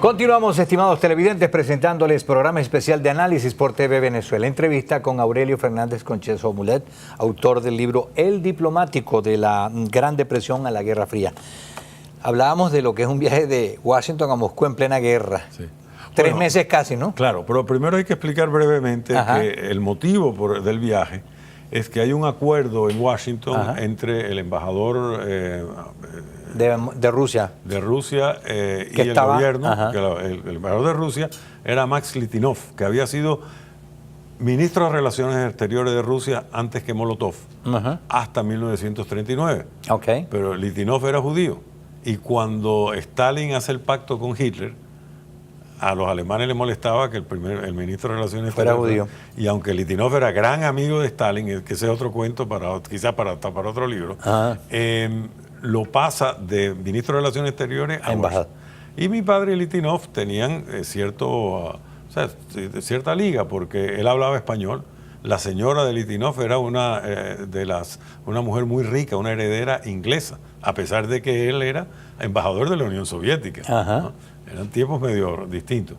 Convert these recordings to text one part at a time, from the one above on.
Continuamos, estimados televidentes, presentándoles programa especial de análisis por TV Venezuela. Entrevista con Aurelio Fernández Concheso Mulet, autor del libro El Diplomático, de la Gran Depresión a la Guerra Fría. Hablábamos de lo que es un viaje de Washington a Moscú en plena guerra. Sí. Tres meses casi, ¿no? Claro, pero primero hay que explicar brevemente que el motivo del viaje es que hay un acuerdo en Washington entre el embajador de Rusia. De Rusia y el gobierno. Que el embajador de Rusia era Max Litinov, que había sido ministro de Relaciones Exteriores de Rusia antes que Molotov, hasta 1939. Pero Litinov era judío. Y cuando Stalin hace el pacto con Hitler, a los alemanes les molestaba que el ministro de Relaciones Exteriores fuera judío. Y aunque Litinov era gran amigo de Stalin, que ese es otro cuento, quizás para otro libro, lo pasa de ministro de Relaciones Exteriores a embajador. Y mi padre y Litinov tenían cierta liga, porque él hablaba español. La señora de Litinov era una mujer muy rica, una heredera inglesa, a pesar de que él era embajador de la Unión Soviética, ¿no? Eran tiempos medio distintos.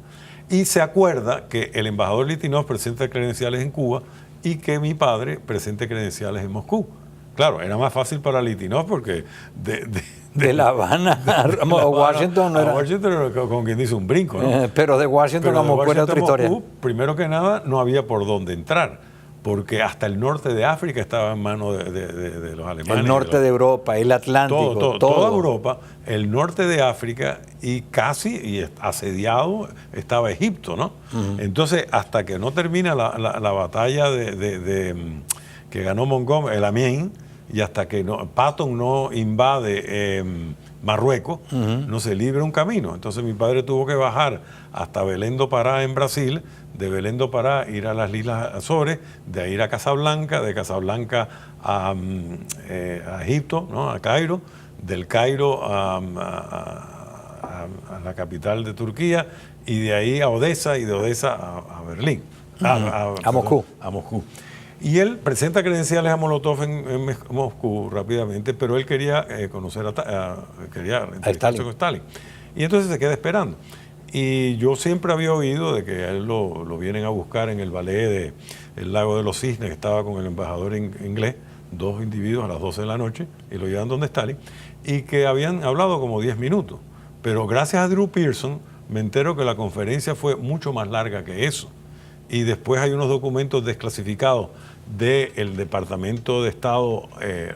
Y se acuerda que el embajador Litinov presenta credenciales en Cuba y que mi padre presente credenciales en Moscú. Claro, era más fácil para Litinov porque de La Habana a Washington no era... Washington era con quien dice un brinco, ¿no? Pero de Washington a Moscú era otra historia. Moscú, primero que nada, no había por dónde entrar, porque hasta el norte de África estaba en manos de los alemanes. El norte de Europa, el Atlántico, toda Europa, el norte de África y casi asediado estaba Egipto, ¿no? Entonces, hasta que no termina la batalla que ganó Montgomery, el Amiens, y hasta que Patton no invade Marruecos, no se libra un camino. Entonces mi padre tuvo que bajar hasta Belém do Pará en Brasil, de Belém do Pará ir a las Islas Azores, de ahí ir a Casablanca, de Casablanca a Egipto, ¿no? A Cairo, del Cairo a la capital de Turquía, y de ahí a Odessa, y de Odessa a Berlín, a Moscú. A Moscú. Y él presenta credenciales a Molotov en Moscú rápidamente, pero él quería conocer quería entrevistarse con Stalin. Y entonces se queda esperando. Y yo siempre había oído de que a él lo vienen a buscar en el ballet del Lago de los Cisnes, que estaba con el embajador inglés, dos individuos a las 12 de la noche, y lo llevan donde Stalin, y que habían hablado como 10 minutos. Pero gracias a Drew Pearson me entero que la conferencia fue mucho más larga que eso. Y después hay unos documentos desclasificados del Departamento de Estado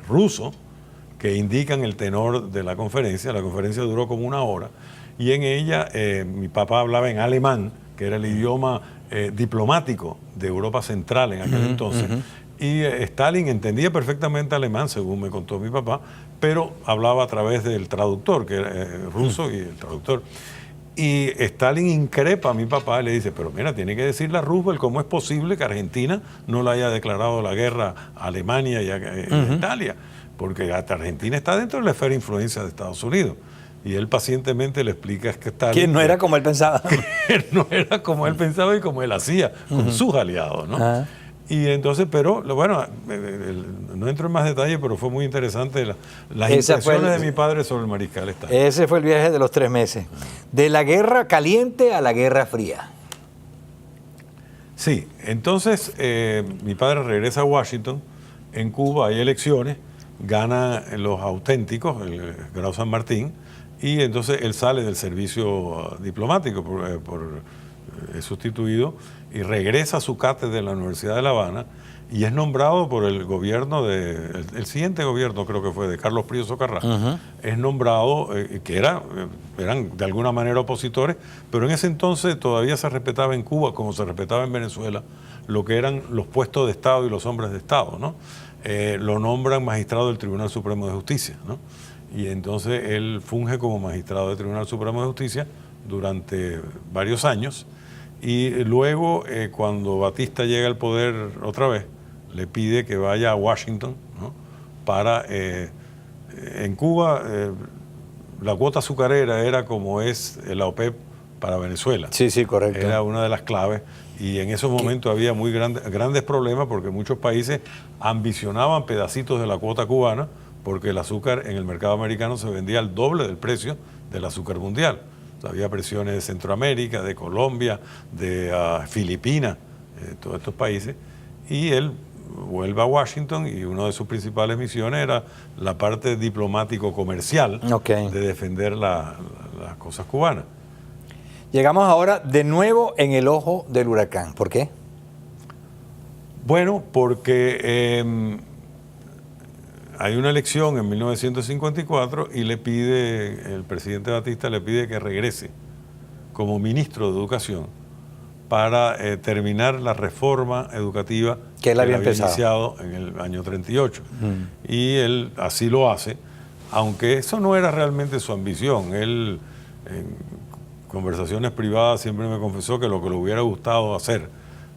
ruso que indican el tenor de la conferencia. La conferencia duró como 1 hora y en ella mi papá hablaba en alemán, que era el idioma diplomático de Europa Central en aquel entonces. Y Stalin entendía perfectamente alemán, según me contó mi papá, pero hablaba a través del traductor, que era ruso, y el traductor. Y Stalin increpa a mi papá y le dice, pero mira, tiene que decirle a Roosevelt cómo es posible que Argentina no le haya declarado la guerra a Alemania y a Italia, porque hasta Argentina está dentro de la esfera de influencia de Estados Unidos. Y él pacientemente le explica que Stalin... Que no era como él pensaba. Que no era como él pensaba y como él hacía con sus aliados, ¿no? Y entonces, pero bueno, no entro en más detalle, pero fue muy interesante las impresiones de mi padre sobre el mariscal Stalin. Ese fue el viaje de los 3 meses. De la guerra caliente a la guerra fría. Sí, entonces mi padre regresa a Washington. En Cuba hay elecciones, ganan los auténticos, el Grau San Martín, y entonces él sale del servicio diplomático es sustituido y regresa a su cátedra en la Universidad de La Habana y es nombrado por el gobierno el siguiente gobierno, creo que fue de Carlos Prío Socarrás, es nombrado, que eran de alguna manera opositores, pero en ese entonces todavía se respetaba en Cuba, como se respetaba en Venezuela, lo que eran los puestos de Estado y los hombres de Estado, ¿no? Lo nombran magistrado del Tribunal Supremo de Justicia, ¿no? Y entonces él funge como magistrado del Tribunal Supremo de Justicia durante varios años. Y luego, cuando Batista llega al poder otra vez, le pide que vaya a Washington, ¿no? Para, en Cuba, la cuota azucarera era como es la OPEP para Venezuela. Sí, sí, correcto. Era una de las claves. Y en esos momentos había muy grandes problemas porque muchos países ambicionaban pedacitos de la cuota cubana porque el azúcar en el mercado americano se vendía al doble del precio del azúcar mundial. había presiones de Centroamérica, de Colombia, de Filipinas, todos estos países, y él vuelve a Washington y una de sus principales misiones era la parte diplomático-comercial de defender las cosas cubanas. Llegamos ahora de nuevo en el ojo del huracán. ¿Por qué? Bueno, porque hay una elección en 1954 y el presidente Batista le pide que regrese como ministro de Educación para terminar la reforma educativa que él había iniciado en el año 38. Y él así lo hace, aunque eso no era realmente su ambición. Él, en conversaciones privadas, siempre me confesó que lo que le hubiera gustado hacer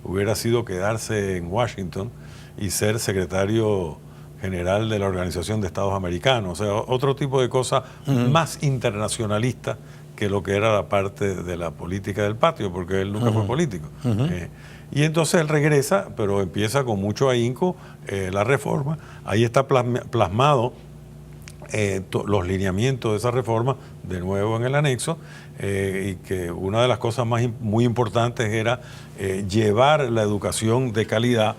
hubiera sido quedarse en Washington y ser secretario general de la Organización de Estados Americanos, o sea, otro tipo de cosa más internacionalista que lo que era la parte de la política del patio, porque él nunca fue político. Y entonces él regresa, pero empieza con mucho ahínco la reforma. Ahí está plasmado los lineamientos de esa reforma, de nuevo en el anexo, y que una de las cosas muy importantes era llevar la educación de calidad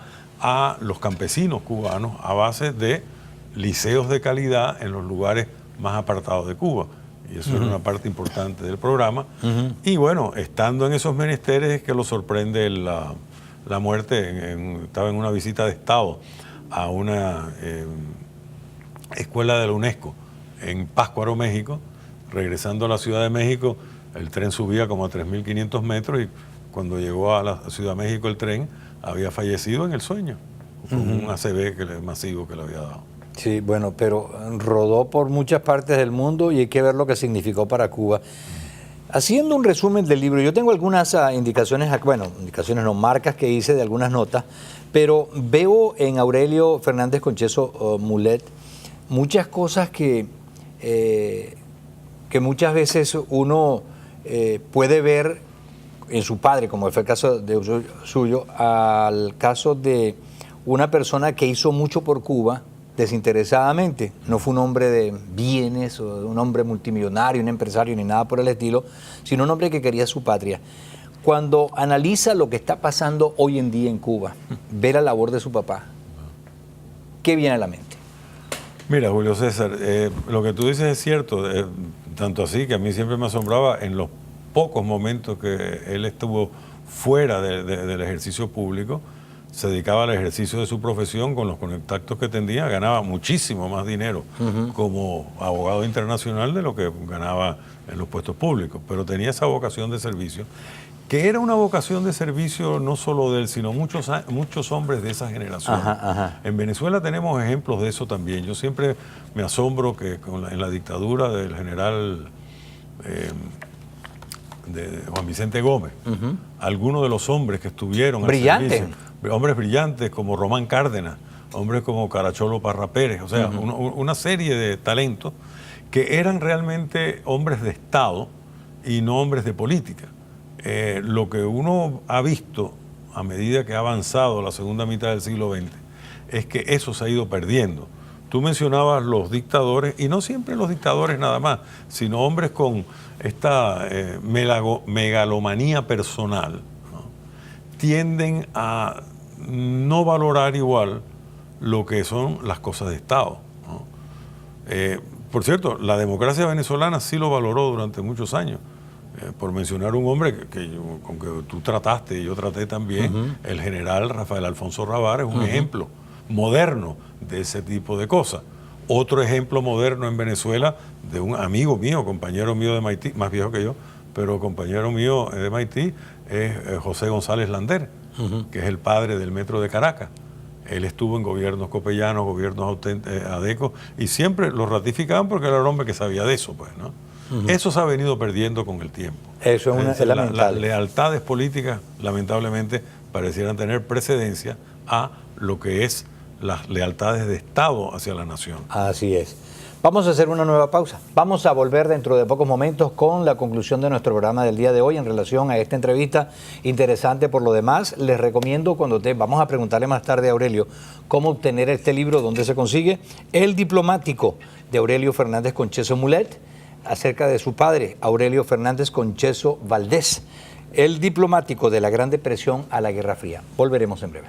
a los campesinos cubanos a base de liceos de calidad en los lugares más apartados de Cuba. Y eso era una parte importante del programa. Y bueno, estando en esos menesteres es que lo sorprende la muerte. Estaba en una visita de Estado a una escuela de la UNESCO en Pátzcuaro, México. Regresando a la Ciudad de México, el tren subía como a 3.500 metros y cuando llegó a la Ciudad de México el tren había fallecido en el sueño. Fue un ACV masivo que le había dado. Sí, bueno, pero rodó por muchas partes del mundo y hay que ver lo que significó para Cuba. Haciendo un resumen del libro, yo tengo algunas indicaciones, marcas que hice de algunas notas, pero veo en Aurelio Fernández Concheso Mulet muchas cosas que muchas veces uno puede ver en su padre, como fue el caso de suyo, al caso de una persona que hizo mucho por Cuba desinteresadamente. No fue un hombre de bienes o un hombre multimillonario, un empresario ni nada por el estilo, sino un hombre que quería su patria. Cuando analiza lo que está pasando hoy en día en Cuba, ve la labor de su papá, ¿qué viene a la mente? Mira, Julio César, lo que tú dices es cierto, tanto así que a mí siempre me asombraba en los pocos momentos que él estuvo fuera del ejercicio público, se dedicaba al ejercicio de su profesión con los contactos que tenía, ganaba muchísimo más dinero como abogado internacional de lo que ganaba en los puestos públicos, pero tenía esa vocación de servicio, que era una vocación de servicio no solo de él, sino muchos hombres de esa generación. En Venezuela tenemos ejemplos de eso también. Yo siempre me asombro que en la dictadura del general de Juan Vicente Gómez, algunos de los hombres que estuvieron brillantes, hombres brillantes como Román Cárdenas, hombres como Caracholo Parra Pérez, o sea, una serie de talentos que eran realmente hombres de Estado y no hombres de política. Lo que uno ha visto a medida que ha avanzado la segunda mitad del siglo XX es que eso se ha ido perdiendo. Tú mencionabas los dictadores, y no siempre los dictadores nada más, sino hombres con esta megalomanía personal, ¿no? Tienden a no valorar igual lo que son las cosas de Estado, ¿no? Por cierto, la democracia venezolana sí lo valoró durante muchos años. Por mencionar un hombre con que tú trataste y yo traté también, el general Rafael Alfonso Rabar es un ejemplo moderno de ese tipo de cosas. Otro ejemplo moderno en Venezuela de un amigo mío, compañero mío de MIT, más viejo que yo, pero compañero mío de MIT, es José González Lander, que es el padre del Metro de Caracas. Él estuvo en gobiernos copellanos, gobiernos adecos, y siempre lo ratificaban porque era el hombre que sabía de eso, pues, ¿no? Eso se ha venido perdiendo con el tiempo. Eso es lamentable. Las lealtades políticas, lamentablemente, parecieran tener precedencia a lo que es las lealtades de Estado hacia la nación. Así es. Vamos a hacer una nueva pausa. Vamos a volver dentro de pocos momentos con la conclusión de nuestro programa del día de hoy en relación a esta entrevista interesante. Por lo demás, les recomiendo vamos a preguntarle más tarde a Aurelio cómo obtener este libro, dónde se consigue. El diplomático de Aurelio Fernández Concheso Mulet. acerca de su padre, Aurelio Fernández Concheso Valdés, el diplomático de la Gran Depresión a la Guerra Fría. Volveremos en breve.